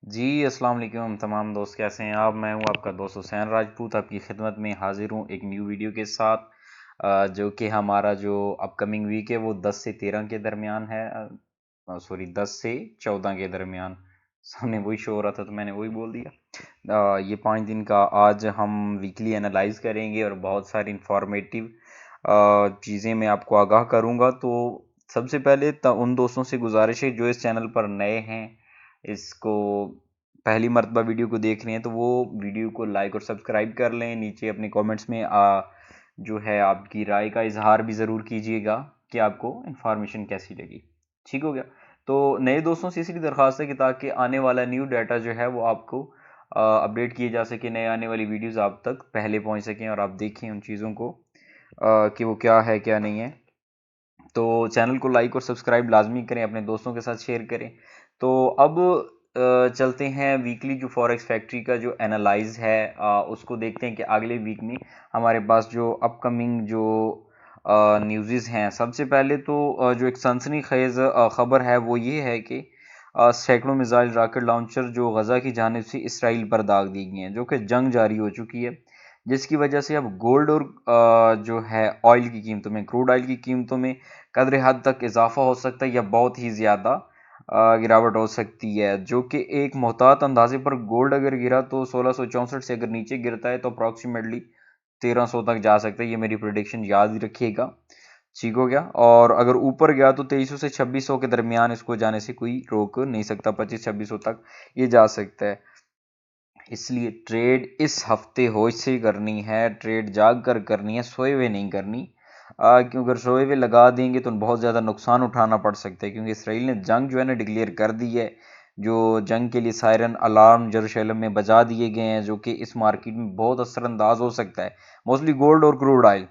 जी अस्सलाम वालेकुम तमाम दोस्त, कैसे हैं आप। मैं हूं आपका दोस्त हुसैन राजपूत, आपकी खिदमत में हाजिर हूं एक न्यू वीडियो के साथ। जो कि हमारा जो अपकमिंग वीक है वो 10 से 13 के दरमियान है। सॉरी, 10 से 14 के दरमियान। सामने वही शो हो रहा था तो मैंने वही बोल दिया। ये 5 दिन का आज हम वीकली एनालाइज करेंगे और बहुत सारी इंफॉर्मेटिव चीज़ें मैं आपको आगाह करूंगा। तो सबसे पहले उन दोस्तों से गुजारिश है जो इस चैनल पर नए हैं, इसको पहली मर्तबा वीडियो को देख रहे हैं, तो वो वीडियो को लाइक और सब्सक्राइब कर लें। नीचे अपने कमेंट्स में जो है आपकी राय का इजहार भी ज़रूर कीजिएगा कि आपको इन्फॉर्मेशन कैसी लगी। ठीक हो गया। तो नए दोस्तों से इसलिए दरख्वास्त है कि ताकि आने वाला न्यू डाटा जो है वो आपको अपडेट किए जा सके, नए आने वाली वीडियोस आप तक पहले पहुंच सकें और आप देखें उन चीज़ों को कि वो क्या है क्या नहीं है। तो चैनल को लाइक और सब्सक्राइब लाजमी करें, अपने दोस्तों के साथ शेयर करें। तो अब चलते हैं वीकली जो फॉरेक्स फैक्ट्री का जो एनालाइज है, उसको देखते हैं कि अगले वीक में हमारे पास जो अपकमिंग जो न्यूज़ हैं। सबसे पहले तो जो एक सनसनीखेज खबर है वो ये है कि सैकड़ों मिसाइल रॉकेट लॉन्चर जो गजा की जानिब से इसराइल पर दाग दी गई हैं, जो कि जंग जारी हो चुकी है, जिसकी वजह से अब गोल्ड और जो है ऑयल की कीमतों में, क्रूड ऑयल की कीमतों में कदर हद तक इजाफा हो सकता है या बहुत ही ज़्यादा गिरावट हो सकती है। जो कि एक मोहतात अंदाजे पर गोल्ड अगर गिरा तो 1664 से, अगर नीचे गिरता है तो अप्रॉक्सीमेटली 1300 तक जा सकता है। ये मेरी प्रिडिक्शन याद ही रखिएगा। ठीक हो गया। और अगर ऊपर गया तो 2300 से 2600 के दरमियान इसको जाने से कोई रोक नहीं सकता, 2500-2600 तक ये जा सकता है। इसलिए ट्रेड इस हफ्ते होश से करनी है, ट्रेड जाग कर करनी है, सोए हुए नहीं करनी। क्योंकि अगर सोए हुए लगा देंगे तो बहुत ज़्यादा नुकसान उठाना पड़ सकता है, क्योंकि इसराइल ने जंग जो है ना डिक्लेयर कर दी है। जो जंग के लिए सायरन अलार्म यरूशलेम में बजा दिए गए हैं, जो कि इस मार्केट में बहुत असरअंदाज हो सकता है, मोस्टली गोल्ड और क्रूड ऑयल।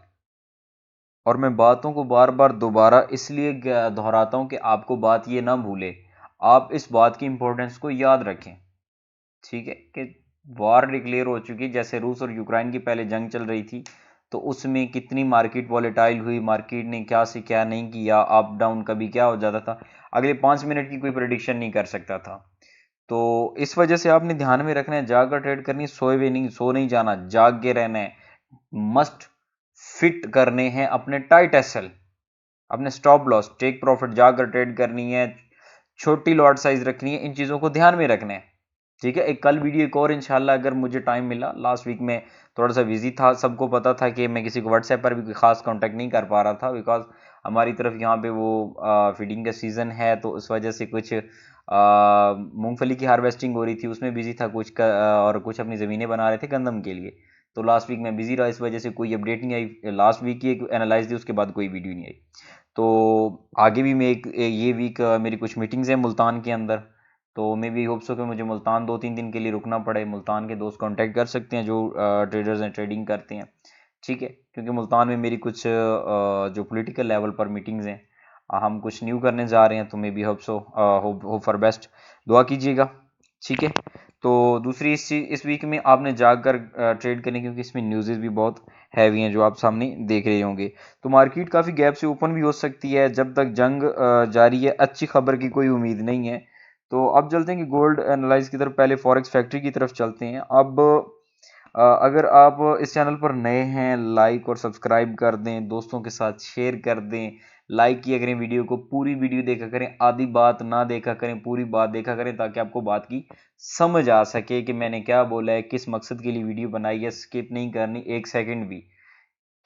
और मैं बातों को बार बार दोबारा इसलिए दोहराता हूँ कि आपको बात ये ना भूले, आप इस बात की इंपॉर्टेंस को याद रखें। ठीक है कि वॉर डिक्लेयर हो चुकी है। जैसे रूस और यूक्रेन की पहले जंग चल रही थी तो उसमें कितनी मार्केट वॉलेटाइल हुई, मार्केट ने क्या से क्या नहीं किया, अप डाउन कभी क्या हो जाता था, अगले 5 मिनट की कोई प्रेडिक्शन नहीं कर सकता था। तो इस वजह से आपने ध्यान में रखना है, जाग कर ट्रेड करनी है, सोए हुए नहीं, सो नहीं जाना, जाग के रहना है। मस्ट फिट करने हैं अपने टाइट एसएल, अपने स्टॉप लॉस, टेक प्रॉफिट, जाकर ट्रेड करनी है, छोटी लॉट साइज रखनी है, इन चीज़ों को ध्यान में रखना है। ठीक है। एक कल वीडियो एक और इंशाल्लाह अगर मुझे टाइम मिला, लास्ट वीक में थोड़ा सा बिजी था, सबको पता था कि मैं किसी को व्हाट्सएप पर भी कोई खास कांटेक्ट नहीं कर पा रहा था, बिकॉज हमारी तरफ यहाँ पे वो फीडिंग का सीज़न है, तो उस वजह से कुछ मूंगफली की हार्वेस्टिंग हो रही थी, उसमें बिजी था कुछ और कुछ अपनी ज़मीनें बना रहे थे गंदम के लिए। तो लास्ट वीक मैं बिजी रहा, इस वजह से कोई अपडेट नहीं आई। लास्ट वीक की एक एनालाइज दी, उसके बाद कोई वीडियो नहीं आई। तो आगे भी मैं ये वीक मेरी कुछ मीटिंग्स हैं मुल्तान के अंदर, तो मैं भी होप्स हो कि मुझे मुल्तान 2-3 दिन के लिए रुकना पड़े। मुल्तान के दोस्त कांटेक्ट कर सकते हैं जो ट्रेडर्स हैं, ट्रेडिंग करते हैं। ठीक है, क्योंकि मुल्तान में मेरी कुछ जो पॉलिटिकल लेवल पर मीटिंग्स हैं, हम कुछ न्यू करने जा रहे हैं, तो may be hopes hope for best, दुआ कीजिएगा। ठीक है। तो दूसरी इस वीक में आपने जाकर ट्रेड करनी, क्योंकि इसमें न्यूज़ भी बहुत हैवी हैं जो आप सामने देख रहे होंगे। तो मार्केट काफ़ी गैप से ओपन भी हो सकती है, जब तक जंग जारी है अच्छी खबर की कोई उम्मीद नहीं है। तो अब चलते हैं कि गोल्ड एनालाइज की तरफ, पहले फॉरेक्स फैक्ट्री की तरफ चलते हैं। अब अगर आप इस चैनल पर नए हैं, लाइक और सब्सक्राइब कर दें, दोस्तों के साथ शेयर कर दें, लाइक किया करें वीडियो को, पूरी वीडियो देखा करें, आधी बात ना देखा करें, पूरी बात देखा करें, ताकि आपको बात की समझ आ सके कि मैंने क्या बोला है, किस मकसद के लिए वीडियो बनाई है। स्किप नहीं करनी एक सेकंड भी,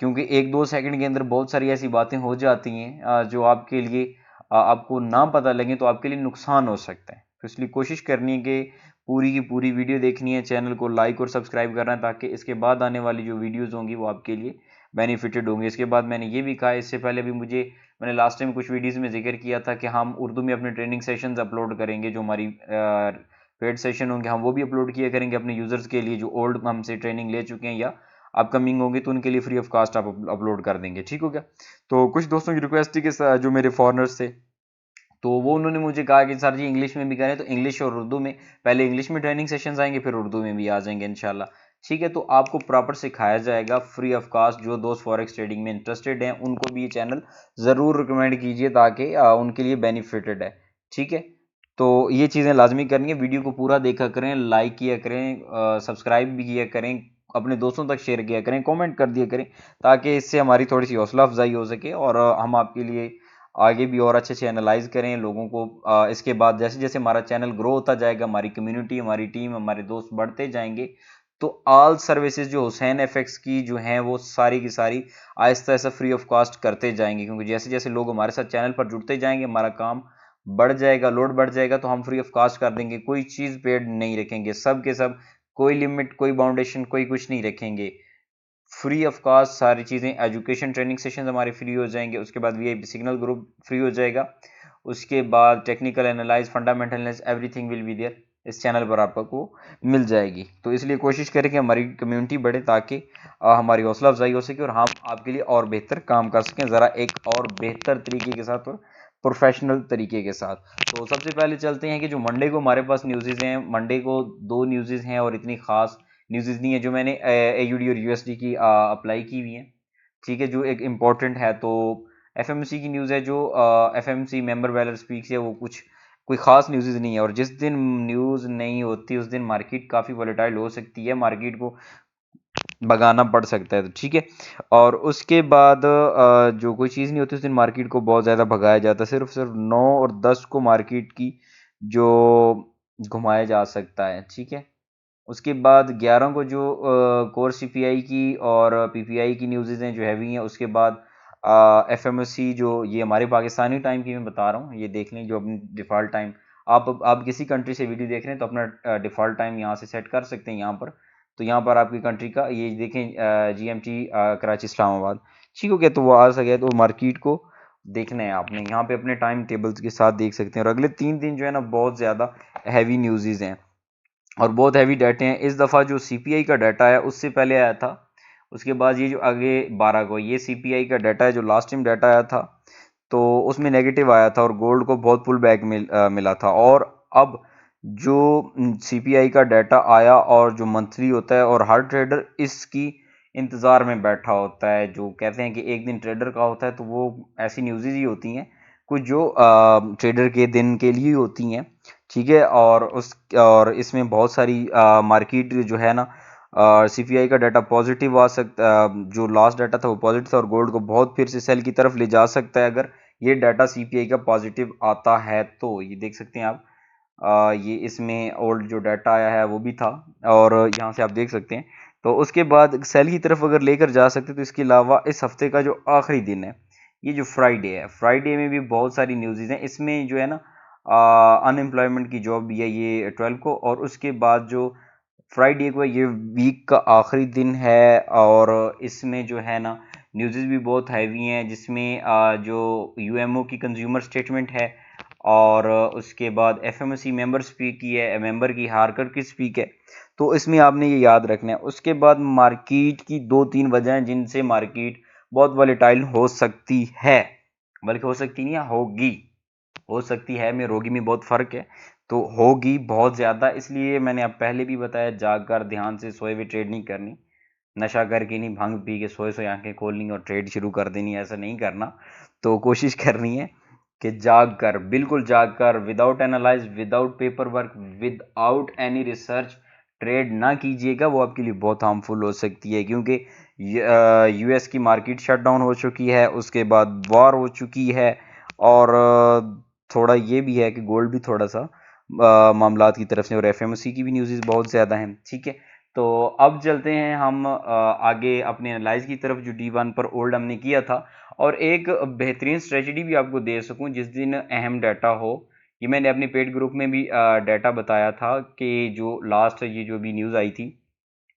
क्योंकि 1-2 सेकंड के अंदर बहुत सारी ऐसी बातें हो जाती हैं जो आपके लिए आपको ना पता लगे तो आपके लिए नुकसान हो सकता है। तो इसलिए कोशिश करनी है कि पूरी की पूरी वीडियो देखनी है, चैनल को लाइक और सब्सक्राइब करना है, ताकि इसके बाद आने वाली जो वीडियोज़ होंगी वो आपके लिए बेनिफिटेड होंगे। इसके बाद मैंने ये भी कहा, इससे पहले भी मैंने लास्ट टाइम कुछ वीडियोज़ में जिक्र किया था कि हम उर्दू में अपने ट्रेनिंग सेशंस अपलोड करेंगे, जो हमारी पेड सेशन होंगे हम वो भी अपलोड किया करेंगे अपने यूज़र्स के लिए, जो ओल्ड हमसे ट्रेनिंग ले चुके हैं या अपकमिंग होंगे, तो उनके लिए फ्री ऑफ कास्ट आप अपलोड कर देंगे। ठीक हो गया। तो कुछ दोस्तों की रिक्वेस्ट थी कि जो मेरे फॉरनर्स थे, तो वो उन्होंने मुझे कहा कि सर जी इंग्लिश में भी करें, तो इंग्लिश और उर्दू में, पहले इंग्लिश में ट्रेनिंग सेशंस आएंगे, फिर उर्दू में भी आ जाएंगे इंशाल्लाह। ठीक है। तो आपको प्रॉपर सिखाया जाएगा फ्री ऑफ कास्ट। जो दोस्त फॉरेक्स ट्रेडिंग में इंटरेस्टेड हैं उनको भी ये चैनल ज़रूर रिकमेंड कीजिए, ताकि उनके लिए बेनिफिटेड है। ठीक है। तो ये चीज़ें लाजमी करनी है। वीडियो को पूरा देखा करें, लाइक किया करें, सब्सक्राइब भी किया करें, अपने दोस्तों तक शेयर किया करें, कमेंट कर दिया करें, ताकि इससे हमारी थोड़ी सी हौसला अफजाई हो सके और हम आपके लिए आगे भी और अच्छे से एनालाइज करें लोगों को। इसके बाद जैसे जैसे हमारा चैनल ग्रो होता जाएगा, हमारी कम्युनिटी, हमारी टीम, हमारे दोस्त बढ़ते जाएंगे, तो ऑल सर्विसेज जो हुसैन एफएक्स की जो हैं वो सारी की सारी Aahista Aahista free of cost करते जाएंगे, क्योंकि जैसे जैसे लोग हमारे साथ चैनल पर जुड़ते जाएंगे, हमारा काम बढ़ जाएगा, लोड बढ़ जाएगा, तो हम फ्री ऑफ कॉस्ट कर देंगे। कोई चीज़ पेड नहीं रखेंगे, सब के सब, कोई लिमिट, कोई बाउंडेशन, कोई कुछ नहीं रखेंगे, फ्री ऑफ कॉस्ट सारी चीज़ें। एजुकेशन ट्रेनिंग सेशन हमारे फ्री हो जाएंगे, उसके बाद वीआईपी सिग्नल ग्रुप फ्री हो जाएगा, उसके बाद technical analyse, fundamental analysis, everything will be there इस चैनल पर आपको मिल जाएगी। तो इसलिए कोशिश करें कि हमारी कम्युनिटी बढ़े, ताकि हमारी हौसला अफजाई हो सके और हम आपके लिए और बेहतर काम कर सकें, ज़रा एक और बेहतर तरीके के साथ और प्रोफेशनल तरीके के साथ। तो सबसे पहले चलते हैं कि जो मंडे को हमारे पास न्यूज़ हैं, मंडे को 2 न्यूज़ हैं और इतनी खास न्यूज़ नहीं है, जो मैंने AUD और USD की अप्लाई की हुई है, ठीक है, जो एक इम्पॉर्टेंट है। तो FMC की न्यूज़ है, जो FMC मेंबर वेलर स्पीक्स है, वो कुछ कोई खास न्यूज़ नहीं है, और जिस दिन न्यूज़ नहीं होती उस दिन मार्केट काफ़ी वॉलेटाइल हो सकती है, मार्केट को भगाना पड़ सकता है, तो ठीक है। और उसके बाद जो कोई चीज़ नहीं होती उस दिन मार्केट को बहुत ज़्यादा भगाया जाता है, सिर्फ सिर्फ 9 और 10 को मार्केट की जो घुमाया जा सकता है, ठीक है। उसके बाद 11 को जो कोर CPI की और PPI की न्यूज़ हैं जो हैवी हैं, उसके बाद FMC जो ये हमारे पाकिस्तानी टाइम की मैं बता रहा हूँ, ये देख लें जो अपनी डिफ़ॉल्ट टाइम, आप किसी कंट्री से वीडियो देख रहे हैं तो अपना डिफ़ॉल्ट टाइम यहाँ से सेट कर सकते हैं यहाँ पर। तो यहाँ पर आपकी कंट्री का ये देखें, GMT कराची इस्लामाबाद, ठीक हो गया, तो वो आ सके, तो मार्केट को देखना है आपने, यहाँ पे अपने टाइम टेबल्स के साथ देख सकते हैं। और अगले 3 दिन जो है ना बहुत ज़्यादा हैवी न्यूज़ हैं और बहुत हैवी डाटे हैं। इस दफ़ा जो CPI का डाटा है उससे पहले आया था, उसके बाद ये जो आगे 12 को ये CPI का डाटा है जो लास्ट टाइम डाटा आया था, तो उसमें नेगेटिव आया था और गोल्ड को बहुत पुल बैक मिला था। और अब जो CPI का डाटा आया और जो मंथली होता है, और हर ट्रेडर इसकी इंतज़ार में बैठा होता है, जो कहते हैं कि एक दिन ट्रेडर का होता है, तो वो ऐसी न्यूज़ ही होती हैं कुछ जो ट्रेडर के दिन के लिए होती हैं, ठीक है। और इसमें बहुत सारी मार्केट जो है ना, CPI का डाटा पॉजिटिव आ सकता, जो लास्ट डाटा था वो पॉजिटिव था और गोल्ड को बहुत फिर से सेल की तरफ ले जा सकता है अगर ये डाटा CPI का पॉजिटिव आता है। तो ये देख सकते हैं आप, ये इसमें ओल्ड जो डाटा आया है वो भी था, और यहाँ से आप देख सकते हैं। तो उसके बाद सेल की तरफ अगर लेकर जा सकते हैं, तो इसके अलावा इस हफ्ते का जो आखिरी दिन है, ये जो फ्राइडे है, फ्राइडे में भी बहुत सारी न्यूज़ हैं। इसमें जो है ना अनएम्प्लॉयमेंट की जॉब भी है ये 12 को, और उसके बाद जो फ्राइडे को ये वीक का आखिरी दिन है, और इसमें जो है ना न्यूज़ भी बहुत हैवी हैं, जिसमें जो UMO की कंज्यूमर स्टेटमेंट है, और उसके बाद FMC मेंबर स्पीक की है, मेंबर की हारकर की स्पीक है, तो इसमें आपने ये याद रखना है। उसके बाद मार्केट की 2-3 वजह हैं जिनसे मार्केट बहुत वॉलेटाइल हो सकती है, बल्कि हो सकती नहीं है, होगी। हो सकती है में रोगी में बहुत फ़र्क है, तो होगी बहुत ज़्यादा, इसलिए मैंने अब पहले भी बताया, जाग कर ध्यान से सोए हुए ट्रेड नहीं करनी, नशा करके नहीं, भांग पी के सोए सोए आंखें खोलनी और ट्रेड शुरू कर देनी, ऐसा नहीं करना। तो कोशिश करनी है कि जाग कर, बिल्कुल जाग कर, without analyse, without paper work, without any research trade ना कीजिएगा, वो आपके लिए बहुत हार्मफुल हो सकती है, क्योंकि US की मार्केट शट डाउन हो चुकी है, उसके बाद वॉर हो चुकी है, और थोड़ा ये भी है कि गोल्ड भी थोड़ा सा मामलात की तरफ से, और FMC की भी न्यूज़ बहुत ज़्यादा हैं, ठीक है। तो अब चलते हैं हम आगे अपने एनालाइज की तरफ, जो D1 पर ओल्ड हमने किया था, और एक बेहतरीन स्ट्रेटजी भी आपको दे सकूं जिस दिन अहम डाटा हो। ये मैंने अपने पेड ग्रुप में भी डाटा बताया था कि जो लास्ट ये जो भी न्यूज़ आई थी,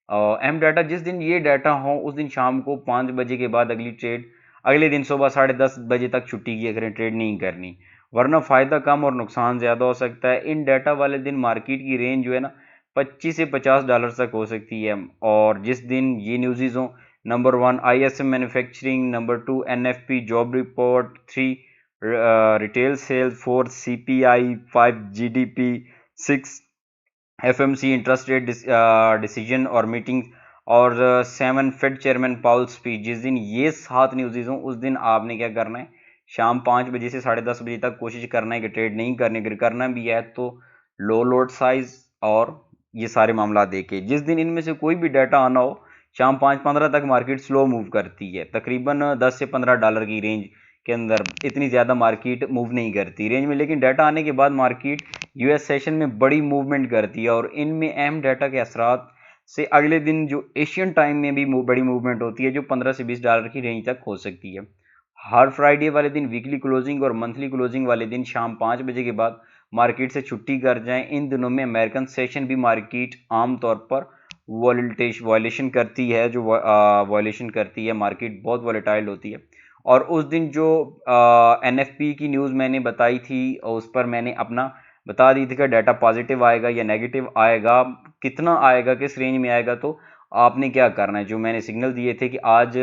अहम डाटा, जिस दिन ये डाटा हो उस दिन शाम को 5 बजे के बाद अगली ट्रेड, अगले दिन सुबह 10:30 बजे तक छुट्टी की करें, ट्रेड नहीं करनी, वरना फ़ायदा कम और नुकसान ज़्यादा हो सकता है। इन डाटा वाले दिन मार्केट की रेंज जो है ना $25 से $50 तक हो सकती है, और जिस दिन ये न्यूज़ हो, number 1 ISM manufacturing, number 2 NFP job report, 3 retail sales, 4 CPI, 5 GDP, 6 FMC interest rate decision और मीटिंग, और 7 फेड चेयरमैन पाउल स्पीच। जिस दिन ये 7 न्यूज़ हों उस दिन आपने क्या करना है शाम 5 बजे से 10:30 बजे तक कोशिश करना है कि ट्रेड नहीं करने, अगर करना भी है तो लो लॉट साइज और ये सारे मामला देके। जिस दिन इनमें से कोई भी डाटा आना हो, शाम 5:15 तक मार्केट स्लो मूव करती है, तकरीबन $10 से $15 की रेंज के अंदर, इतनी ज़्यादा मार्केट मूव नहीं करती रेंज में। लेकिन डाटा आने के बाद मार्केट यूएस सेशन में बड़ी मूवमेंट करती है, और इनमें अहम डाटा के असरात से अगले दिन जो एशियन टाइम में भी बड़ी मूवमेंट होती है, जो $15 से $20 की रेंज तक हो सकती है। हर फ्राइडे वाले दिन वीकली क्लोजिंग और मंथली क्लोजिंग वाले दिन शाम 5 बजे के बाद मार्केट से छुट्टी कर जाएं। इन दिनों में अमेरिकन सेशन भी मार्केट आमतौर पर वॉयलेशन करती है, जो वॉयलेशन करती है, मार्केट बहुत वॉलेटाइल होती है। और उस दिन जो एनएफपी की न्यूज़ मैंने बताई थी, उस पर मैंने अपना बता दी थी कि डाटा पॉजिटिव आएगा या नेगेटिव आएगा, कितना आएगा, किस रेंज में आएगा। तो आपने क्या करना है, जो मैंने सिग्नल दिए थे कि आज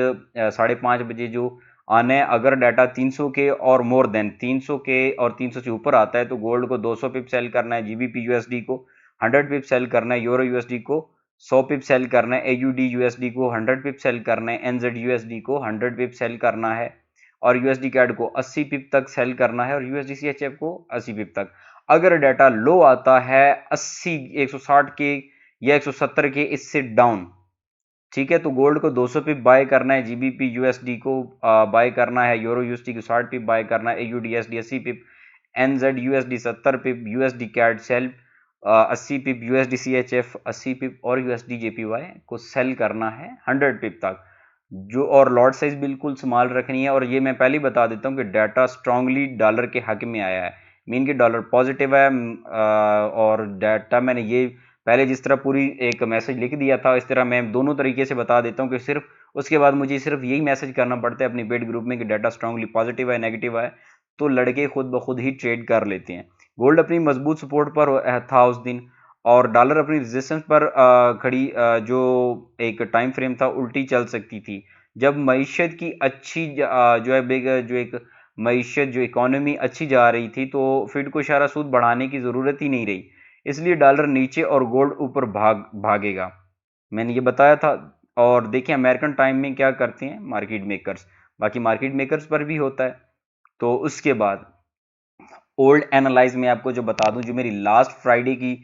5:30 बजे जो आना है, अगर डाटा 300 के और मोर देन 300 के और 300 से ऊपर आता है तो गोल्ड को 200 पिप सेल करना है, जीबीपी यूएसडी को 100 पिप सेल करना है, यूरो यूएसडी को 100 पिप सेल करना है, एयूडी यूएसडी को 100 पिप सेल करना है, एनजेड यूएसडी को 100 पिप सेल करना है, और यूएसडी कैड को 80 पिप तक सेल करना है, और यूएसडी सीएचएफ को 80 पिप तक। अगर डाटा लो आता है 80, 160 के या 170 के, इससे डाउन, ठीक है, तो गोल्ड को 200 पिप बाय करना है, जीबीपी यूएसडी को बाय करना है, यूरो यूएसडी को 60 पिप बाय करना है, एयूडीएसडी 80 पिप, एनजेड यूएसडी 70 पिप, यूएसडी कैड सेल 80 पिप, यूएसडी सीएचएफ 80 पिप, और यूएसडी जेपीवाई को सेल करना है 100 पिप तक। जो और लॉट साइज बिल्कुल संभाल रखनी है। और ये मैं पहले ही बता देता हूँ कि डाटा स्ट्रांगली डॉलर के हक में आया है, मीन कि डॉलर पॉजिटिव है। और डाटा मैंने ये पहले जिस तरह पूरी एक मैसेज लिख दिया था, इस तरह मैं दोनों तरीके से बता देता हूँ कि सिर्फ उसके बाद मुझे सिर्फ यही मैसेज करना पड़ता है अपनी बेट ग्रुप में कि डाटा स्ट्रांगली पॉजिटिव है, नेगेटिव है, तो लड़के खुद ब खुद ही ट्रेड कर लेते हैं। गोल्ड अपनी मजबूत सपोर्ट पर था उस दिन, और डॉलर अपनी रेजिस्टेंस पर खड़ी, जो एक टाइम फ्रेम था उल्टी चल सकती थी। जब मईशत की अच्छी जो है जो एक मईशत जो इकोनॉमी अच्छी जा रही थी, तो फिड को इशारा सूद बढ़ाने की ज़रूरत ही नहीं रही, इसलिए डॉलर नीचे और गोल्ड ऊपर भागेगा, मैंने ये बताया था। और देखिए अमेरिकन टाइम में क्या करते हैं मार्केट मेकर्स, बाकी मार्केट मेकर्स पर भी होता है। तो उसके बाद ओल्ड एनालाइज में आपको जो बता दूं, जो मेरी लास्ट फ्राइडे की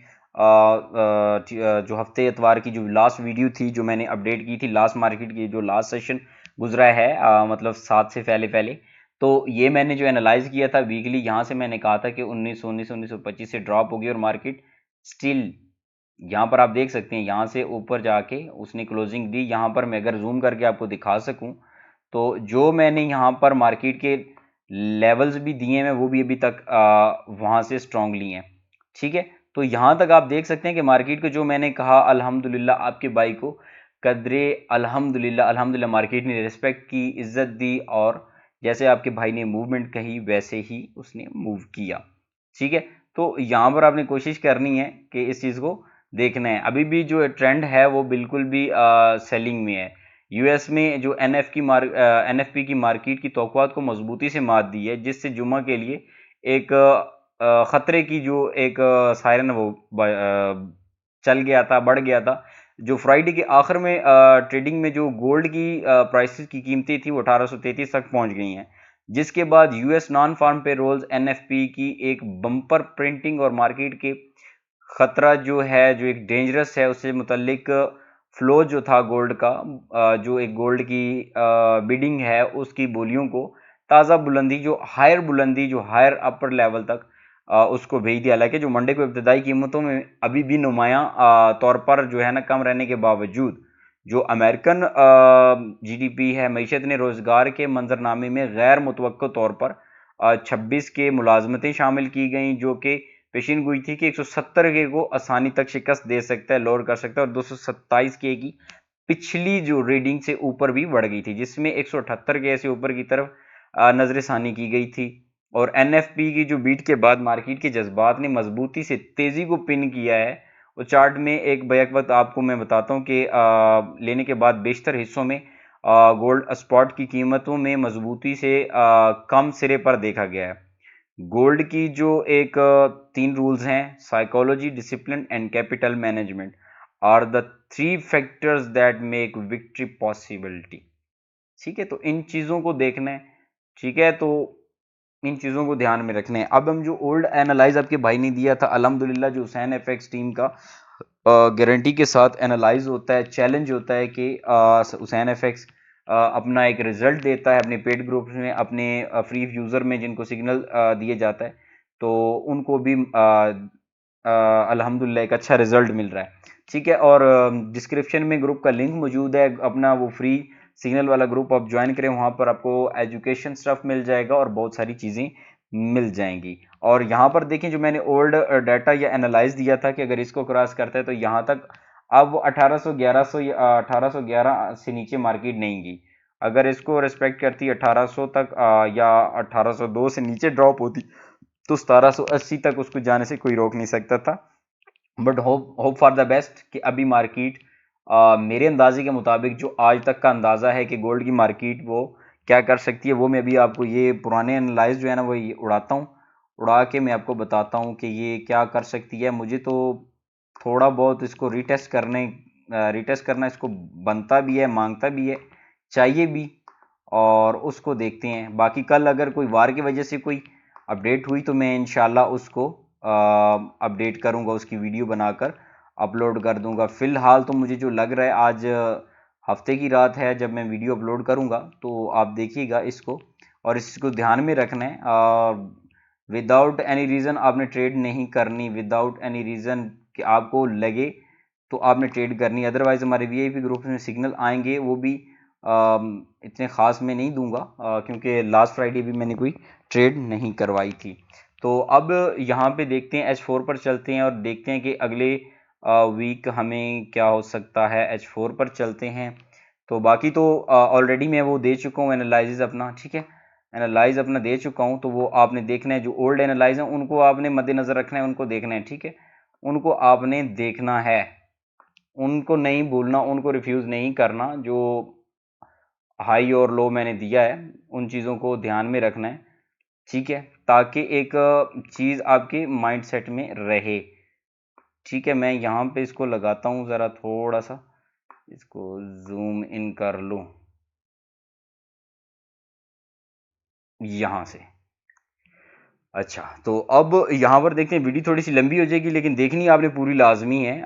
जो हफ्ते इतवार की जो लास्ट वीडियो थी, जो मैंने अपडेट की थी लास्ट मार्केट की जो लास्ट सेशन गुजरा है, मतलब 7 से पहले पहले, तो ये मैंने जो एनालाइज किया था वीकली, यहाँ से मैंने कहा था कि 1925 से ड्रॉप होगी, और मार्केट स्टिल यहाँ पर आप देख सकते हैं, यहाँ से ऊपर जाके उसने क्लोजिंग दी। यहाँ पर मैं अगर जूम करके आपको दिखा सकूं, तो जो मैंने यहाँ पर मार्केट के लेवल्स भी दिए हैं वो भी अभी तक वहाँ से स्ट्रांगली हैं, ठीक है। तो यहाँ तक आप देख सकते हैं कि मार्केट को जो मैंने कहा, अल्हम्दुलिल्लाह आपके भाई को कदरे अल्हम्दुलिल्लाह, अल्हम्दुलिल्लाह मार्केट ने रिस्पेक्ट की, इज्जत दी, और जैसे आपके भाई ने मूवमेंट कही वैसे ही उसने मूव किया, ठीक है। तो यहाँ पर आपने कोशिश करनी है कि इस चीज़ को देखना है। अभी भी जो ट्रेंड है वो बिल्कुल भी सेलिंग में है। यूएस में जो एनएफपी की मार्केट की तवक्कुआत को मजबूती से मात दी है, जिससे जुमा के लिए एक खतरे की जो एक सायरन वो चल गया था, बढ़ गया था। जो फ्राइडे के आखिर में ट्रेडिंग में जो गोल्ड की प्राइसेस की कीमतें थी वो 1833 तक पहुंच गई हैं, जिसके बाद यूएस नॉन फार्म पे रोल्स एनएफपी की एक बम्पर प्रिंटिंग और मार्केट के खतरा जो है, जो एक डेंजरस है, उससे मुतल्लिक फ्लो जो था गोल्ड का, जो एक गोल्ड की बिडिंग है उसकी बोलियों को ताज़ा बुलंदी, जो हायर बुलंदी, जो हायर अपर लेवल तक उसको भेज दिया। हालांकि जो मंडे को इब्तदाई कीमतों में अभी भी नुमायां तौर पर जो है ना कम रहने के बावजूद, जो अमेरिकन जीडीपी है, मईशत ने रोजगार के मंजरनामे में गैर मुतवक्को तौर पर 26 के मुलाजमतें शामिल की गई, जो कि पेशिन गोई थी कि 170 के को आसानी तक शिकस्त दे सकता है, लोअर कर सकता है, और 227 के की पिछली जो रीडिंग से ऊपर भी बढ़ गई थी, जिसमें 178 के से ऊपर की तरफ नजरसानी की गई थी। और एनएफपी की जो बीट के बाद मार्केट के जज्बात ने मजबूती से तेजी को पिन किया है। और चार्ट में एक बैक वक्त आपको मैं बताता हूँ कि लेने के बाद बेशतर हिस्सों में गोल्ड स्पॉट की कीमतों में मजबूती से कम सिरे पर देखा गया है। गोल्ड की जो एक 3 रूल्स हैं, psychology, discipline and capital management, are the 3 factors that make victory possibility, ठीक है। तो इन चीज़ों को देखना है, ठीक है। तो इन चीज़ों को ध्यान में रखना है। अब हम जो ओल्ड एनालाइज आपके भाई ने दिया था अल्हम्दुलिल्लाह, जो हुसैन एफएक्स टीम का गारंटी के साथ एनालाइज होता है, चैलेंज होता है कि हुसैन एफएक्स अपना एक रिजल्ट देता है अपने पेड ग्रुप्स में, अपने फ्री यूज़र में जिनको सिग्नल दिए जाता है, तो उनको भी अल्हम्दुलिल्लाह एक अच्छा रिजल्ट मिल रहा है। ठीक है, और डिस्क्रिप्शन में ग्रुप का लिंक मौजूद है, अपना वो फ्री सिग्नल वाला ग्रुप आप ज्वाइन करें, वहाँ पर आपको एजुकेशन स्टफ मिल जाएगा और बहुत सारी चीज़ें मिल जाएंगी। और यहाँ पर देखें, जो मैंने ओल्ड डाटा या एनालाइज दिया था कि अगर इसको क्रॉस करता है तो यहाँ तक अब 1800 या 1811 से नीचे मार्केट नहीं गई। अगर इसको रिस्पेक्ट करती 1800 तक या 1802 से नीचे ड्रॉप होती तो 1780 तक उसको जाने से कोई रोक नहीं सकता था। But hope for the best कि अभी मार्केट मेरे अंदाजे के मुताबिक, जो आज तक का अंदाज़ा है कि गोल्ड की मार्केट वो क्या कर सकती है, वो मैं अभी आपको ये पुराने एनालाइज जो है ना वो ये उड़ाता हूँ, उड़ा के मैं आपको बताता हूँ कि ये क्या कर सकती है। मुझे तो थोड़ा बहुत इसको रीटेस्ट करना इसको बनता भी है, मांगता भी है, चाहिए भी, और उसको देखते हैं। बाकी कल अगर कोई वार की वजह से कोई अपडेट हुई तो मैं इंशाल्लाह उसको अपडेट करूंगा, उसकी वीडियो बनाकर अपलोड कर दूंगा। फिलहाल तो मुझे जो लग रहा है, आज हफ्ते की रात है जब मैं वीडियो अपलोड करूंगा, तो आप देखिएगा इसको और इसको ध्यान में रखना है। विदाउट एनी रीज़न आपने ट्रेड नहीं करनी, विदाउट एनी रीज़न कि आपको लगे तो आपने ट्रेड करनी। अदरवाइज हमारे वीआईपी ग्रुप में सिग्नल आएंगे, वो भी इतने ख़ास मैं नहीं दूंगा, क्योंकि लास्ट फ्राइडे भी मैंने कोई ट्रेड नहीं करवाई थी। तो अब यहाँ पे देखते हैं, H4 पर चलते हैं और देखते हैं कि अगले वीक हमें क्या हो सकता है। H4 पर चलते हैं। तो बाकी तो ऑलरेडी मैं वो दे चुका हूँ एनालिसिस अपना, ठीक है, एनालाइज अपना दे चुका हूँ, तो वो आपने देखना है। जो ओल्ड एनालाइज है उनको आपने मद्देनजर रखना है, उनको देखना है, ठीक है, उनको आपने देखना है, उनको नहीं भूलना, उनको रिफ्यूज नहीं करना। जो हाई और लो मैंने दिया है उन चीज़ों को ध्यान में रखना है, ठीक है, ताकि एक चीज़ आपके माइंडसेट में रहे। ठीक है, मैं यहाँ पे इसको लगाता हूँ, ज़रा थोड़ा सा इसको जूम इन कर लूँ यहाँ से। अच्छा, तो अब यहाँ पर देखते हैं, वीडियो थोड़ी सी लंबी हो जाएगी लेकिन देखनी आपने पूरी लाजमी है,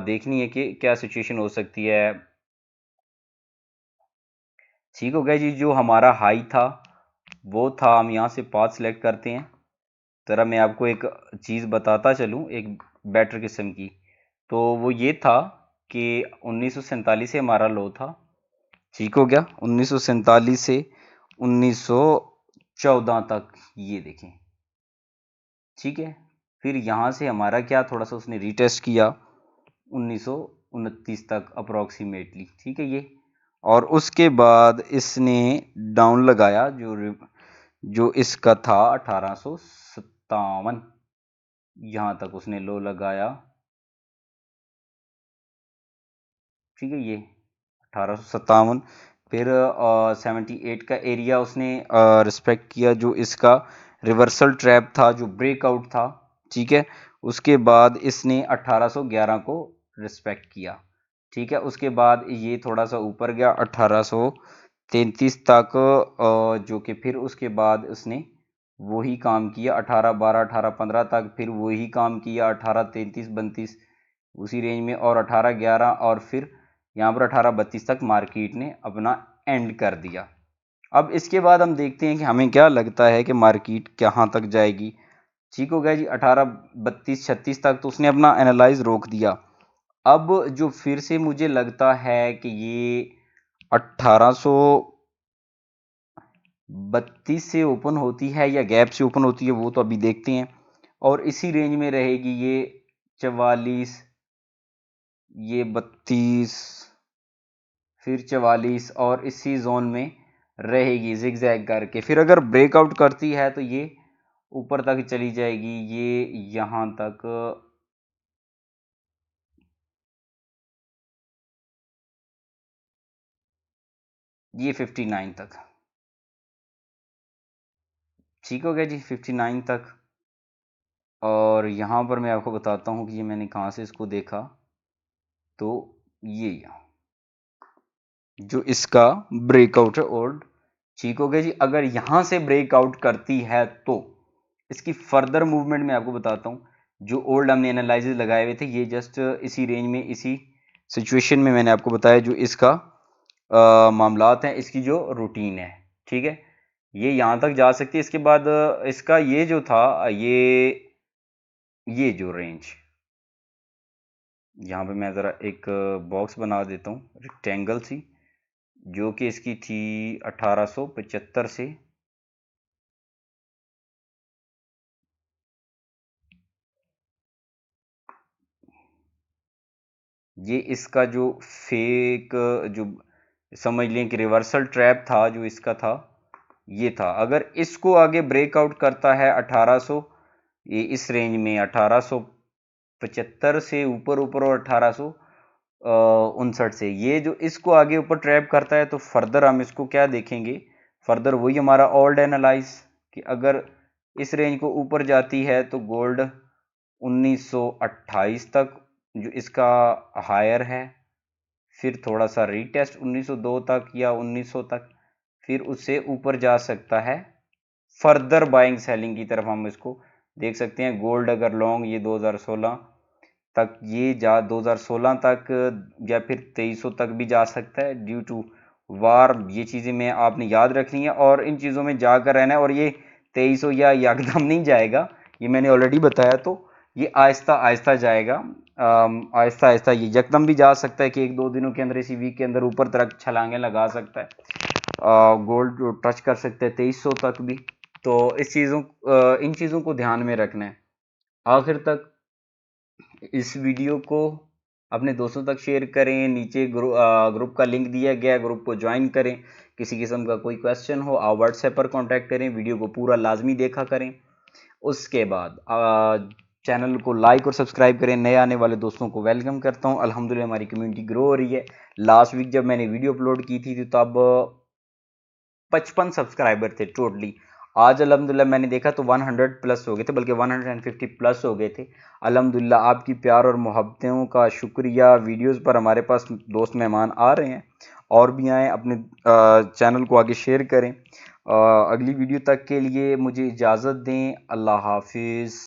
देखनी है कि क्या सिचुएशन हो सकती है। ठीक हो गया जी, जो हमारा हाई था वो था, हम यहाँ से पाथ सेलेक्ट करते हैं। ज़रा मैं आपको एक चीज़ बताता चलूँ, एक बेटर किस्म की, तो वो ये था कि 1947 से हमारा लो था। ठीक हो गया, 1947 से 1914 तक, ये देखें, ठीक है। फिर यहाँ से हमारा क्या, थोड़ा सा उसने रीटेस्ट किया 1929 तक अप्रोक्सीमेटली, ठीक है ये। और उसके बाद इसने डाउन लगाया, जो इसका था 1857, यहाँ तक उसने लो लगाया, ठीक है, ये 1857। फिर 78 का एरिया उसने रिस्पेक्ट किया, जो इसका रिवर्सल ट्रैप था, जो ब्रेकआउट था, ठीक है। उसके बाद इसने 1811 को रिस्पेक्ट किया, ठीक है। उसके बाद ये थोड़ा सा ऊपर गया 1833 तक, जो कि फिर उसके बाद उसने वही काम किया 1812 1815 तक, फिर वही काम किया 1833 32 उसी रेंज में, और 1811, और फिर यहाँ पर 1832 तक मार्केट ने अपना एंड कर दिया। अब इसके बाद हम देखते हैं कि हमें क्या लगता है कि मार्केट कहाँ तक जाएगी। ठीक हो गया जी, 1832 36 तक तो उसने अपना एनालाइज रोक दिया। अब जो फिर से मुझे लगता है कि ये 1832 से ओपन होती है या गैप से ओपन होती है, वो तो अभी देखते हैं। और इसी रेंज में रहेगी ये 44, ये 32, फिर 44, और इसी जोन में रहेगी जिगजैग करके। फिर अगर ब्रेकआउट करती है तो ये ऊपर तक चली जाएगी, ये यहाँ तक, ये 59 तक। ठीक हो गया जी, 59 तक। और यहाँ पर मैं आपको बताता हूँ कि ये मैंने कहाँ से इसको देखा, तो ये जो इसका ब्रेकआउट है ओल्ड ठीक हो गया जी। अगर यहाँ से ब्रेकआउट करती है तो इसकी फर्दर मूवमेंट मैं आपको बताता हूँ। जो ओल्ड हमने एनालिसिस लगाए हुए थे ये जस्ट इसी रेंज में इसी सिचुएशन में मैंने आपको बताया जो इसका मामलात हैं, इसकी जो रूटीन है, ठीक है, ये यहाँ तक जा सकती है। इसके बाद इसका ये जो था ये जो रेंज, यहाँ पे मैं ज़रा एक बॉक्स बना देता हूँ रेक्टेंगल सी, जो कि इसकी थी 1875 से ये इसका जो फेक जो समझ लें कि रिवर्सल ट्रैप था जो इसका था ये था। अगर इसको आगे ब्रेकआउट करता है 1800 ये इस रेंज में 1875 से ऊपर और 1859 से ये जो इसको आगे ऊपर ट्रैप करता है तो फर्दर हम इसको क्या देखेंगे, फर्दर वही हमारा ओल्ड एनालाइज कि अगर इस रेंज को ऊपर जाती है तो गोल्ड 1928 तक जो इसका हायर है, फिर थोड़ा सा रीटेस्ट 1902 तक या 1900 तक, फिर उससे ऊपर जा सकता है फर्दर बाइंग सेलिंग की तरफ हम इसको देख सकते हैं। गोल्ड अगर लॉन्ग ये 2016 तक ये 2016 तक या फिर 2300 तक भी जा सकता है ड्यू टू वार। ये चीज़ें मैं आपने याद रखनी है और इन चीज़ों में जाकर रहना है। और ये 2300 या एकदम नहीं जाएगा, ये मैंने ऑलरेडी बताया, तो ये आहिस्ता आहिस्ता जाएगा। आहिस्ता आहिस्ता ये यकदम भी जा सकता है कि एक दो दिनों के अंदर इसी वीक के अंदर ऊपर तरफ छलांगे लगा सकता है। गोल्ड टच कर सकते हैं 2300 तक भी। तो इन चीज़ों को ध्यान में रखना है। आखिर तक इस वीडियो को अपने दोस्तों तक शेयर करें। नीचे ग्रुप का लिंक दिया गया है, ग्रुप को ज्वाइन करें। किसी किस्म का कोई क्वेश्चन हो आप व्हाट्सएप पर कांटेक्ट करें। वीडियो को पूरा लाजमी देखा करें। उसके बाद चैनल को लाइक और सब्सक्राइब करें। नए आने वाले दोस्तों को वेलकम करता हूं। अल्हम्दुलिल्लाह हमारी कम्युनिटी ग्रो हो रही है। लास्ट वीक जब मैंने वीडियो अपलोड की थी तब 55 सब्सक्राइबर थे टोटली। आज अल्हम्दुलिल्लाह मैंने देखा तो 100 प्लस हो गए थे, बल्कि 150 प्लस हो गए थे। अल्हम्दुलिल्लाह आपकी प्यार और मोहब्बतों का शुक्रिया। वीडियोस पर हमारे पास दोस्त मेहमान आ रहे हैं और भी आएँ। अपने चैनल को आगे शेयर करें। अगली वीडियो तक के लिए मुझे इजाज़त दें। अल्लाह हाफिज़।